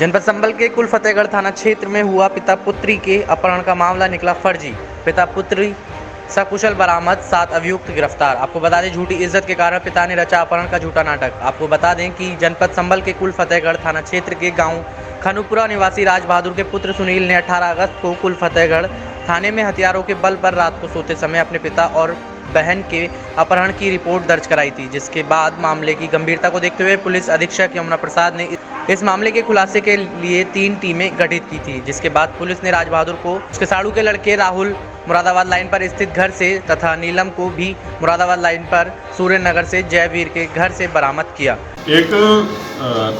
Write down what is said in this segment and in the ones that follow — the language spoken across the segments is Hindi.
जनपद संभल के कुल फतेहगढ़ थाना क्षेत्र में हुआ पिता पुत्री के अपहरण का मामला निकला फर्जी। पिता पुत्री सकुशल बरामद, 7 अभियुक्त गिरफ्तार। आपको बता दें, झूठी इज्जत के कारण पिता ने रचा अपहरण का झूठा नाटक। आपको बता दें कि जनपद संभल के कुल फतेहगढ़ थाना क्षेत्र के गांव खनुपुरा निवासी राज बहादुर के पुत्र सुनील ने 18 अगस्त को कुल फतेहगढ़ थाने में हथियारों के बल पर रात को सोते समय अपने पिता और बहन के अपहरण की रिपोर्ट दर्ज कराई थी, जिसके बाद मामले की गंभीरता को देखते हुए पुलिस अधीक्षक यमुना प्रसाद ने इस मामले के खुलासे के लिए 3 टीमें गठित की थी। जिसके बाद पुलिस ने राज बहादुर को उसके साड़ू के लड़के राहुल मुरादाबाद लाइन पर स्थित घर से तथा नीलम को भी मुरादाबाद लाइन पर सूर्य नगर से जयवीर के घर से बरामद किया। एक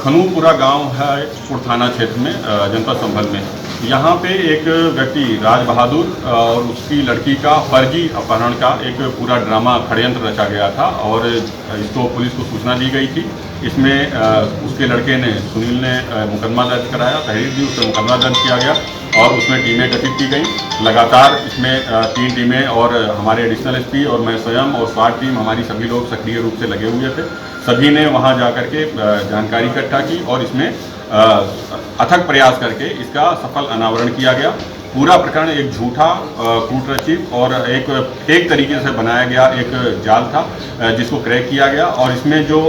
खनूपुरा गांव है थाना क्षेत्र में जनपद संभल में। यहाँ पे एक व्यक्ति राज बहादुर और उसकी लड़की का फर्जी अपहरण का एक पूरा ड्रामा षड्यंत्र रचा गया था और इसको पुलिस को सूचना दी गई थी। इसमें उसके लड़के ने सुनील ने मुकदमा दर्ज कराया, तहरीर दी, उससे मुकदमा दर्ज किया गया और उसमें टीमें गठित की गई। लगातार इसमें 3 टीमें और हमारे एडिशनल एसपी और मैं स्वयं और स्वाट टीम, हमारी सभी लोग सक्रिय रूप से लगे हुए थे। सभी ने वहां जा करके जानकारी इकट्ठा की और इसमें अथक प्रयास करके इसका सफल अनावरण किया गया। पूरा प्रकरण एक झूठा, कूटरचित और एक तरीके से बनाया गया एक जाल था जिसको क्रैक किया गया और इसमें जो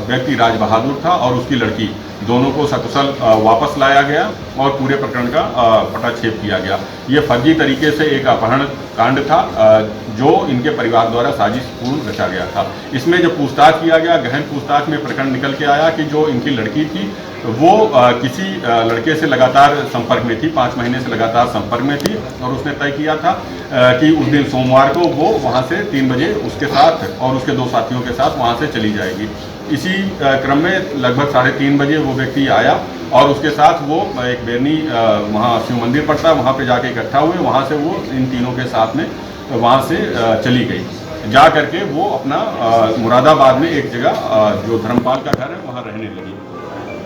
व्यक्ति राज बहादुर था और उसकी लड़की दोनों को सकुशल वापस लाया गया और पूरे प्रकरण का पटाक्षेप किया गया। ये फर्जी तरीके से एक अपहरण कांड था जो इनके परिवार द्वारा साजिशपूर्ण रचा गया था। इसमें जब पूछताछ किया गया, गहन पूछताछ में प्रकरण निकल के आया कि जो इनकी लड़की थी वो किसी लड़के से लगातार संपर्क में थी, 5 महीने से लगातार संपर्क में थी और उसने तय किया था कि उस दिन सोमवार को वो वहाँ से 3 बजे उसके साथ और उसके 2 साथियों के साथ वहाँ से चली जाएगी। इसी क्रम में लगभग 3:30 बजे वो व्यक्ति आया और उसके साथ वो एक बेरनी वहाँ शिव मंदिर पड़ता है, वहाँ पे जाके इकट्ठा हुए। वहाँ से वो इन तीनों के साथ में वहाँ से चली गई। जा करके वो अपना मुरादाबाद में एक जगह जो धर्मपाल का घर है वहाँ रहने लगी,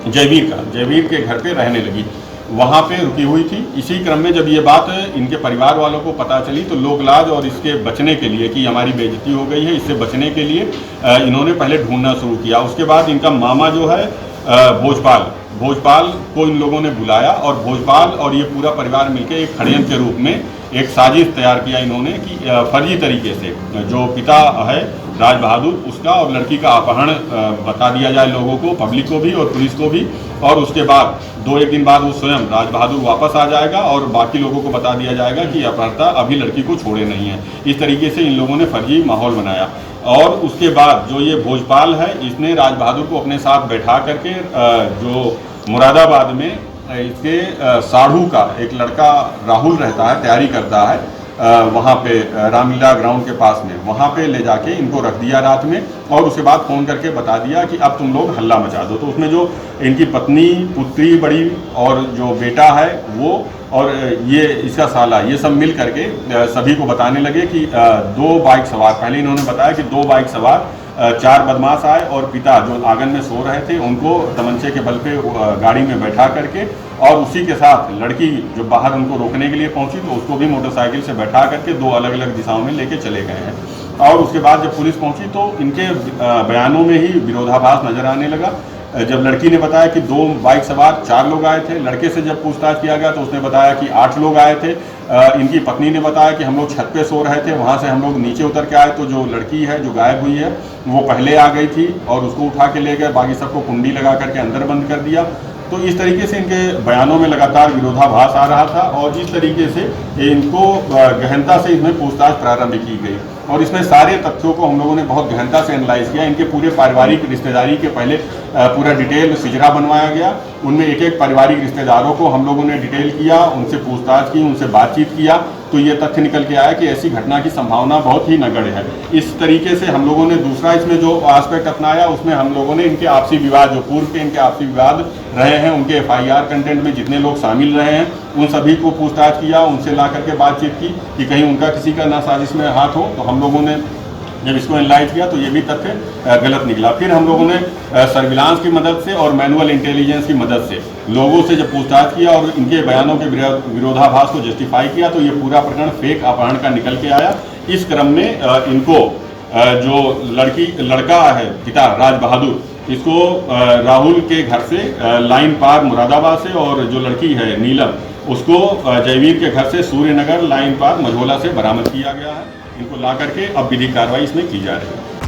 जयवीर के घर पे रहने लगी, वहाँ पे रुकी हुई थी। इसी क्रम में जब ये बात इनके परिवार वालों को पता चली तो लोकलाज और इसके बचने के लिए कि हमारी बेइज्जती हो गई है, इससे बचने के लिए इन्होंने पहले ढूंढना शुरू किया। उसके बाद इनका मामा जो है भोजपाल को इन लोगों ने बुलाया और भोजपाल और ये पूरा परिवार मिलकर एक षड्यंत्र के रूप में एक साजिश तैयार किया इन्होंने कि फर्जी तरीके से जो पिता है राज बहादुर उसका और लड़की का अपहरण बता दिया जाए लोगों को, पब्लिक को भी और पुलिस को भी, और उसके बाद 2-1 दिन बाद वो स्वयं राज बहादुर वापस आ जाएगा और बाकी लोगों को बता दिया जाएगा कि अपहर्ता अभी लड़की को छोड़े नहीं है। इस तरीके से इन लोगों ने फर्जी माहौल बनाया और उसके बाद जो ये भोजपाल है इसने राज बहादुर को अपने साथ बैठा करके जो मुरादाबाद में इसके साढ़ू का एक लड़का राहुल रहता है, तैयारी करता है वहाँ पे रामलीला ग्राउंड के पास में, वहाँ पे ले जाके इनको रख दिया रात में और उसके बाद फ़ोन करके बता दिया कि अब तुम लोग हल्ला मचा दो। तो उसमें जो इनकी पत्नी, पुत्री बड़ी और जो बेटा है वो और ये इसका साला, ये सब मिल करके सभी को बताने लगे कि 2 बाइक सवार, पहले इन्होंने बताया कि 2 बाइक सवार 4 बदमाश आए और पिता जो आंगन में सो रहे थे उनको तमंचे के बल पे गाड़ी में बैठा करके और उसी के साथ लड़की जो बाहर उनको रोकने के लिए पहुंची तो उसको भी मोटरसाइकिल से बैठा करके 2 अलग-अलग दिशाओं में लेके चले गए हैं। और उसके बाद जब पुलिस पहुंची तो इनके बयानों में ही विरोधाभास नजर आने लगा। जब लड़की ने बताया कि 2 बाइक सवार 4 लोग आए थे, लड़के से जब पूछताछ किया गया तो उसने बताया कि 8 लोग आए थे। इनकी पत्नी ने बताया कि हम लोग छत पे सो रहे थे, वहाँ से हम लोग नीचे उतर के आए तो जो लड़की है जो गायब हुई है वो पहले आ गई थी और उसको उठा के ले गए, बाकी सबको कुंडी लगा करके अंदर बंद कर दिया। तो इस तरीके से इनके बयानों में लगातार विरोधाभास आ रहा था और इस तरीके से इनको गहनता से इसमें पूछताछ प्रारंभ की गई और इसमें सारे तथ्यों को हम लोगों ने बहुत गहनता से एनालाइज किया। इनके पूरे पारिवारिक रिश्तेदारी के पहले पूरा डिटेल सिजरा बनवाया गया, उनमें एक पारिवारिक रिश्तेदारों को हम लोगों ने डिटेल किया, उनसे पूछताछ की, उनसे बातचीत किया तो ये तथ्य निकल के आया कि ऐसी घटना की संभावना बहुत ही नगण्य है। इस तरीके से हम लोगों ने दूसरा इसमें जो एस्पेक्ट अपनाया उसमें हम लोगों ने इनके आपसी विवाद, जो पूर्व के इनके आपसी विवाद रहे हैं, उनके FIR कंटेंट में जितने लोग शामिल रहे हैं उन सभी को पूछताछ किया, उनसे ला करके बातचीत की कि कहीं उनका किसी का ना साजिश में हाथ हो। तो हम लोगों ने जब इसको एनालाइज किया तो ये भी तथ्य गलत निकला। फिर हम लोगों ने सर्विलांस की मदद से और मैनुअल इंटेलिजेंस की मदद से लोगों से जब पूछताछ किया और इनके बयानों के विरोधाभास को जस्टिफाई किया तो ये पूरा प्रकरण फेक अपहरण का निकल के आया। इस क्रम में इनको जो लड़का है पिता राज बहादुर, इसको राहुल के घर से लाइन पार मुरादाबाद से, और जो लड़की है नीलम, उसको जयवीर के घर से सूर्यनगर लाइन पार मझोला से बरामद किया गया है। इनको ला करके अब विधिक कार्रवाई इसमें की जा रही है।